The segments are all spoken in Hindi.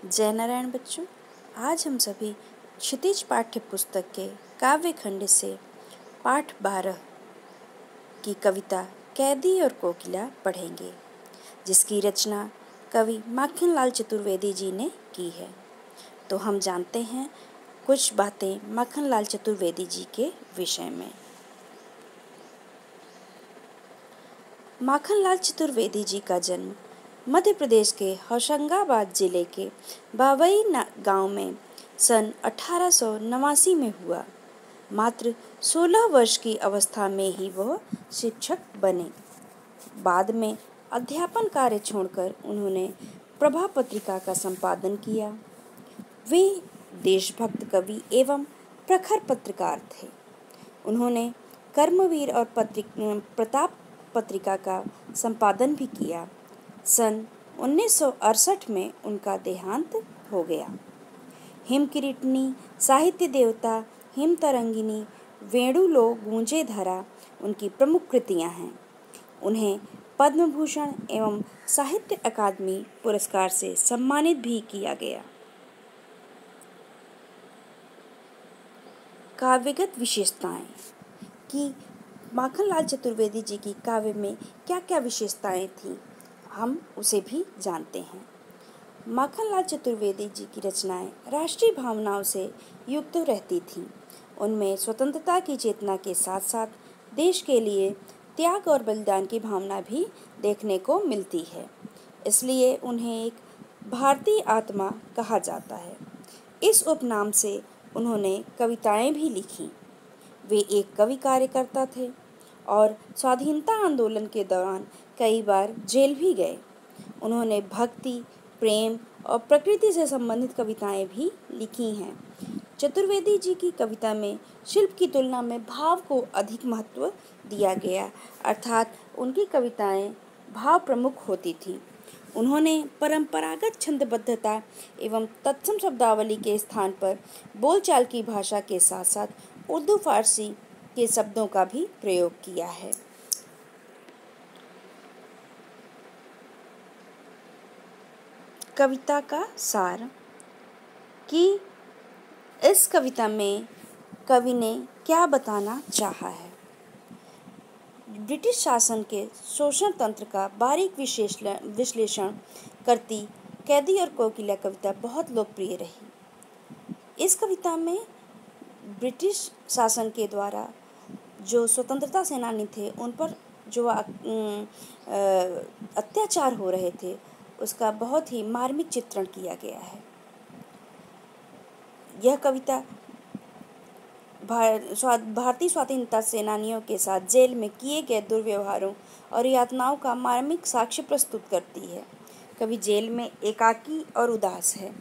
जय नारायण बच्चों, आज हम सभी क्षितिज पाठ्य पुस्तक के काव्य खंड से पाठ 12 की कविता कैदी और कोकिला पढ़ेंगे, जिसकी रचना कवि माखनलाल चतुर्वेदी जी ने की है। तो हम जानते हैं कुछ बातें माखनलाल चतुर्वेदी जी के विषय में। माखनलाल चतुर्वेदी जी का जन्म मध्य प्रदेश के होशंगाबाद जिले के बावई गांव में सन 1889 में हुआ। मात्र 16 वर्ष की अवस्था में ही वह शिक्षक बने। बाद में अध्यापन कार्य छोड़कर उन्होंने प्रभा पत्रिका का संपादन किया। वे देशभक्त कवि एवं प्रखर पत्रकार थे। उन्होंने कर्मवीर और प्रताप पत्रिका का संपादन भी किया। सन 1968 में उनका देहांत हो गया। हिमकिरीटनी, साहित्य देवता, हिमतरंगिनी, वेणुलो गूंजे धरा उनकी प्रमुख कृतियां हैं। उन्हें पद्म भूषण एवं साहित्य अकादमी पुरस्कार से सम्मानित भी किया गया। काव्यगत विशेषताएं कि माखनलाल चतुर्वेदी जी की काव्य में क्या क्या विशेषताएं थीं, हम उसे भी जानते हैं। माखनलाल चतुर्वेदी जी की रचनाएं राष्ट्रीय भावनाओं से युक्त रहती थीं। उनमें स्वतंत्रता की चेतना के साथ साथ देश के लिए त्याग और बलिदान की भावना भी देखने को मिलती है। इसलिए उन्हें एक भारतीय आत्मा कहा जाता है। इस उपनाम से उन्होंने कविताएं भी लिखी। वे एक कवि कार्यकर्ता थे और स्वाधीनता आंदोलन के दौरान कई बार जेल भी गए। उन्होंने भक्ति, प्रेम और प्रकृति से संबंधित कविताएं भी लिखी हैं। चतुर्वेदी जी की कविता में शिल्प की तुलना में भाव को अधिक महत्व दिया गया, अर्थात उनकी कविताएं भाव प्रमुख होती थीं। उन्होंने परंपरागत छंदबद्धता एवं तत्सम शब्दावली के स्थान पर बोलचाल की भाषा के साथ साथ उर्दू फारसी के शब्दों का भी प्रयोग किया है। कविता का सार कि इस कविता में कवि ने क्या बताना चाहा है। ब्रिटिश शासन के शोषण तंत्र का बारीक विश्लेषण करती कैदी और कोकिला कविता बहुत लोकप्रिय रही। इस कविता में ब्रिटिश शासन के द्वारा जो स्वतंत्रता सेनानी थे उन पर जो अत्याचार हो रहे थे उसका बहुत ही मार्मिक चित्रण किया गया है। यह कविता भारतीय स्वाधीनता सेनानियों के साथ जेल में किए गए दुर्व्यवहारों और यातनाओं का मार्मिक साक्ष्य प्रस्तुत करती है। कवि जेल में एकाकी और उदास है।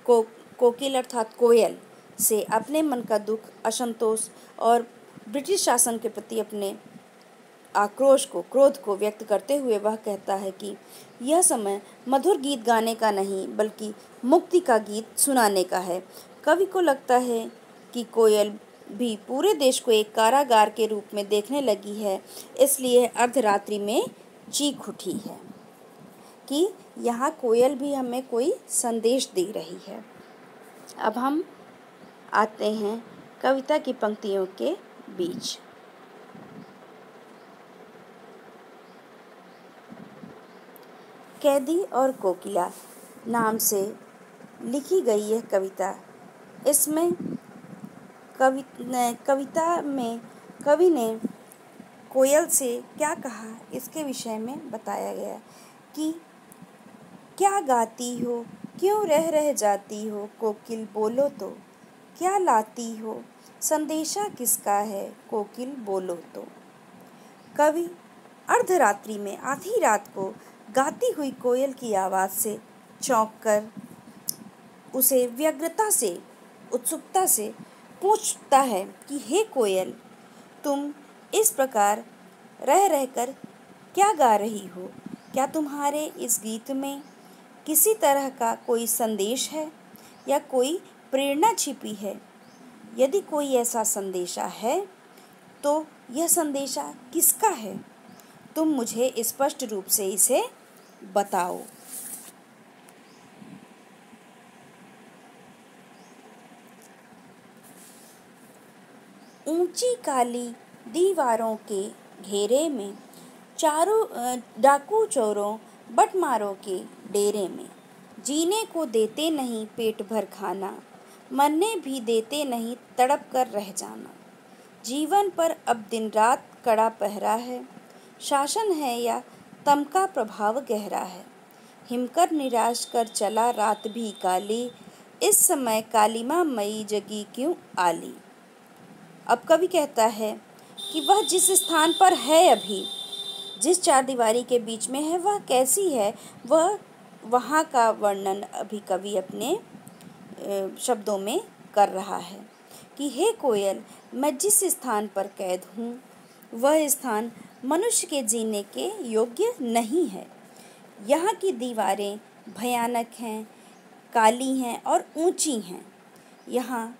कोकिल अर्थात कोयल से अपने मन का दुख, असंतोष और ब्रिटिश शासन के प्रति अपने आक्रोश को, क्रोध को व्यक्त करते हुए वह कहता है कि यह समय मधुर गीत गाने का नहीं बल्कि मुक्ति का गीत सुनाने का है। कवि को लगता है कि कोयल भी पूरे देश को एक कारागार के रूप में देखने लगी है, इसलिए अर्धरात्रि में चीख उठी है कि यहाँ कोयल भी हमें कोई संदेश दे रही है। अब हम आते हैं कविता की पंक्तियों के बीच। कैदी और कोकिला नाम से लिखी गई यह कविता, इसमें कविता में कवि ने कोयल से क्या कहा इसके विषय में बताया गया कि क्या गाती हो, क्यों रह जाती हो, कोकिल बोलो तो, क्या लाती हो, संदेशा किसका है, कोकिल बोलो तो। कवि अर्धरात्रि में आधी रात को गाती हुई कोयल की आवाज़ से चौंक कर उसे व्यग्रता से, उत्सुकता से पूछता है कि हे कोयल, तुम इस प्रकार रह कर क्या गा रही हो? क्या तुम्हारे इस गीत में किसी तरह का कोई संदेश है या कोई प्रेरणा छिपी है? यदि कोई ऐसा संदेशा है तो यह संदेशा किसका है? तुम मुझे स्पष्ट रूप से इसे बताओ। ऊंची काली दीवारों के घेरे में, चारों डाकू चोरों बटमारों के डेरे में, जीने को देते नहीं पेट भर खाना, मरने भी देते नहीं तड़प कर रह जाना। जीवन पर अब दिन रात कड़ा पहरा है, शासन है या तम का प्रभाव गहरा है। हिमकर निराश कर चला रात भी काली, इस समय कालिमा मई जगी क्यों आली। अब कवि कहता है कि वह जिस स्थान पर है अभी, जिस चारदीवारी के बीच में है, वह कैसी है, वह वहाँ का वर्णन अभी कवि अपने शब्दों में कर रहा है कि हे कोयल, मैं जिस स्थान पर कैद हूँ वह स्थान मनुष्य के जीने के योग्य नहीं है। यहाँ की दीवारें भयानक हैं, काली हैं और ऊंची हैं। यहाँ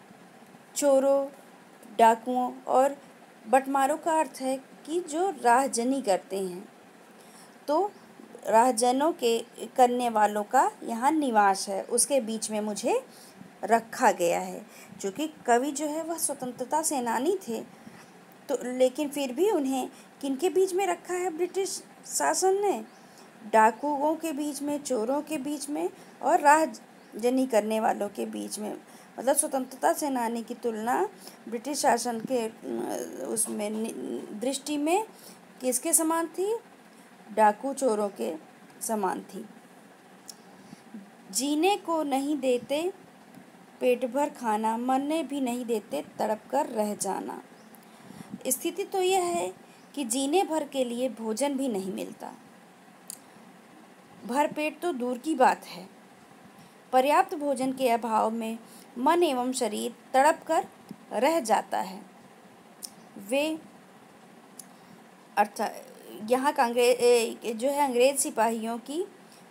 चोरों, डाकुओं और बटमारों का अर्थ है कि जो राहजनी करते हैं, तो राहजनों के करने वालों का यहाँ निवास है, उसके बीच में मुझे रखा गया है। क्योंकि कवि जो है वह स्वतंत्रता सेनानी थे, तो लेकिन फिर भी उन्हें किनके बीच में रखा है ब्रिटिश शासन ने? डाकुओं के बीच में, चोरों के बीच में और राहजनी करने वालों के बीच में। मतलब स्वतंत्रता सेनानी की तुलना ब्रिटिश शासन के उसमें दृष्टि में किसके समान थी? डाकू चोरों के समान थी। जीने को नहीं देते पेट भर खाना, मरने भी नहीं देते तड़प कर रह जाना। स्थिति तो यह है कि जीने भर के लिए भोजन भी नहीं मिलता। भर पेट तो दूर की बात है, पर्याप्त भोजन के अभाव में मन एवं शरीर तड़प कर रह जाता है। वे अर्थात यहाँ का अंग्रेज सिपाहियों की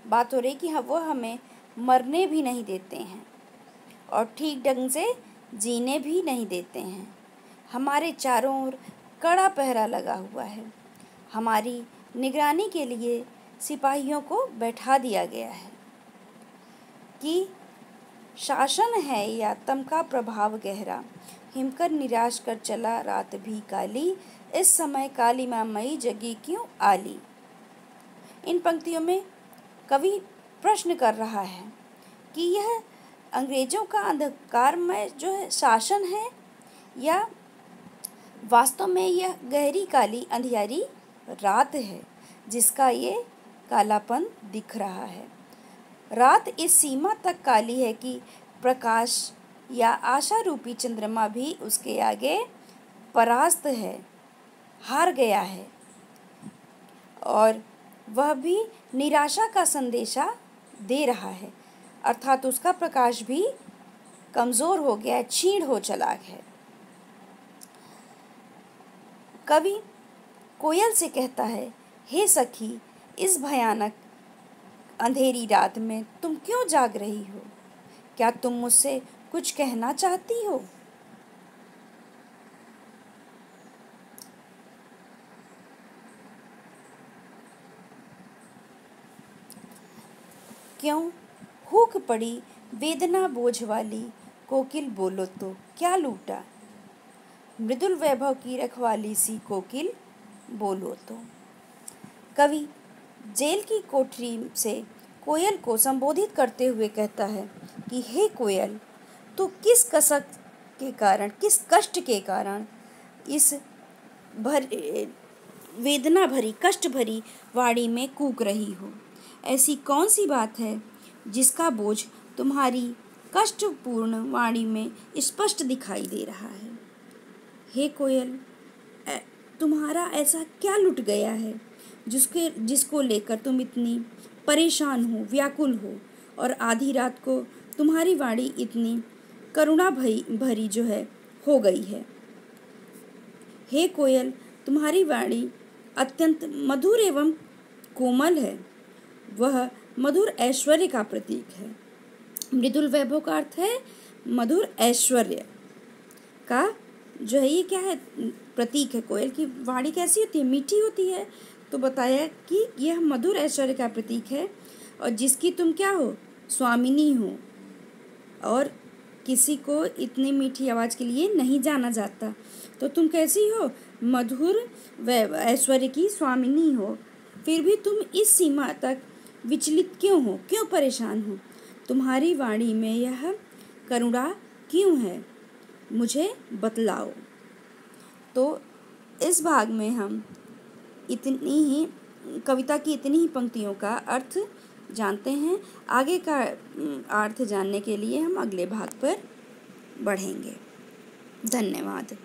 बात हो रही कि वो हमें मरने भी नहीं देते हैं और ठीक ढंग से जीने भी नहीं देते हैं। हमारे चारों ओर कड़ा पहरा लगा हुआ है। हमारी निगरानी के लिए सिपाहियों को बैठा दिया गया है कि शासन है या तम का प्रभाव गहरा, हिमकर निराश कर चला रात भी काली, इस समय कालिमा मई जगी क्यों आली। इन पंक्तियों में कवि प्रश्न कर रहा है कि यह अंग्रेजों का अंधकारमय जो है शासन है या वास्तव में यह गहरी काली अंधियारी रात है जिसका ये कालापन दिख रहा है। रात इस सीमा तक काली है कि प्रकाश या आशा रूपी चंद्रमा भी उसके आगे परास्त है, हार गया है और वह भी निराशा का संदेशा दे रहा है, अर्थात उसका प्रकाश भी कमज़ोर हो गया है, क्षीण हो चला है। कवि कोयल से कहता है, हे सखी, इस भयानक अंधेरी रात में तुम क्यों जाग रही हो? क्या तुम मुझसे कुछ कहना चाहती हो? क्यों हुक पड़ी वेदना बोझ वाली, कोकिल बोलो तो क्या लूटा? मृदुल वैभव की रखवाली सी कोकिल बोलो तो। कवि जेल की कोठरी से कोयल को संबोधित करते हुए कहता है कि हे कोयल, तू किस कसक के कारण, किस कष्ट के कारण इस वेदना भरी, कष्ट भरी वाणी में कूक रही हो? ऐसी कौन सी बात है जिसका बोझ तुम्हारी कष्टपूर्ण वाणी में स्पष्ट दिखाई दे रहा है? हे कोयल, तुम्हारा ऐसा क्या लुट गया है जिसको लेकर तुम इतनी परेशान हो, व्याकुल हो और आधी रात को तुम्हारी वाणी इतनी करुणा भरी जो है हो गई है? हे कोयल, तुम्हारी वाणी अत्यंत मधुर एवं कोमल है, वह मधुर ऐश्वर्य का प्रतीक है। मृदुल वैभव का अर्थ है मधुर ऐश्वर्य का जो है ये क्या है? प्रतीक है। कोयल की वाणी कैसी होती है? मीठी होती है। तो बताया कि यह मधुर ऐश्वर्य का प्रतीक है और जिसकी तुम क्या हो? स्वामिनी हो और किसी को इतनी मीठी आवाज़ के लिए नहीं जाना जाता। तो तुम कैसी हो? मधुर ऐश्वर्य की स्वामिनी हो, फिर भी तुम इस सीमा तक विचलित क्यों हो? क्यों परेशान हो? तुम्हारी वाणी में यह करुणा क्यों है? मुझे बतलाओ। तो इस भाग में हम इतनी ही कविता की इतनी ही पंक्तियों का अर्थ जानते हैं। आगे का अर्थ जानने के लिए हम अगले भाग पर बढ़ेंगे। धन्यवाद।